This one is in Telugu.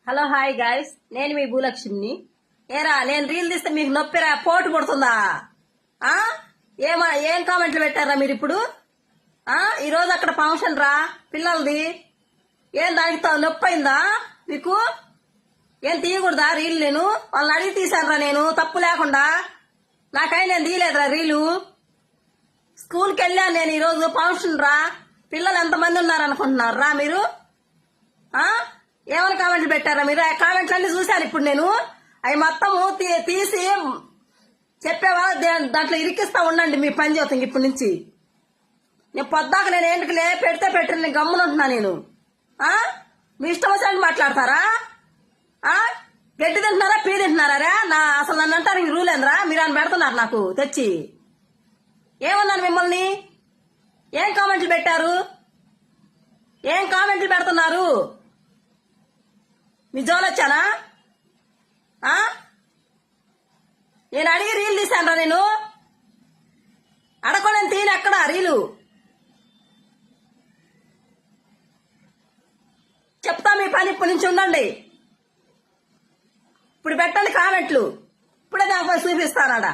హలో హాయ్ గాయస్, నేను మీ భూలక్ష్మిని. ఏరా నేను రీల్ తీస్తే మీకు నొప్పిరా, పోటు పడుతుందా? ఏం కామెంట్లు పెట్టారా మీరు ఇప్పుడు? ఈరోజు అక్కడ ఫంక్షన్ రా పిల్లలది. ఏం దానికి నొప్పి అయిందా మీకు? ఏం తీయకూడదా రీల్? నేను వాళ్ళని అడిగి తీశానురా, నేను తప్పు లేకుండా. నాకైనా నేను తీయలేదురా రీలు. స్కూల్కి వెళ్ళాను నేను ఈరోజు. ఫంక్షన్ రా, పిల్లలు ఎంతమంది ఉన్నారనుకుంటున్నారు రా మీరు? ఏమైనా కామెంట్లు పెట్టారా మీరు? ఆ కామెంట్లు అన్ని చూశాను ఇప్పుడు నేను. అవి మొత్తము తీసి చెప్పేవా దాంట్లో ఇరికిస్తా ఉండండి మీ పని చేస్తాం ఇప్పటి నుంచి. నేను పొద్దాక నేను ఏంటికి పెడితే పెట్టి నేను గమ్మునుంటున్నా నేను. మీ ఇష్టం వచ్చినట్టు మాట్లాడతారా? గడ్డి తింటున్నారా, పీ తింటున్నారా? అసలు నన్ను అంటారు ఈ రూల్ ఏంద్రా? మీరు అని పెడుతున్నారు నాకు తెచ్చి. ఏమన్నాను మిమ్మల్ని? ఏం కామెంట్లు పెట్టారు? ఏం కామెంట్లు పెడుతున్నారు? మీ జోలొచ్చానా? నేను అడిగి రీల్ తీశాను రా. నేను అడగలేను, తీను ఎక్కడ రీలు చెప్తా. మీ పని ఇప్పటి నుంచి ఉండండి. ఇప్పుడు పెట్టండి కామెంట్లు. ఇప్పుడే దానిపై చూపిస్తానాడా.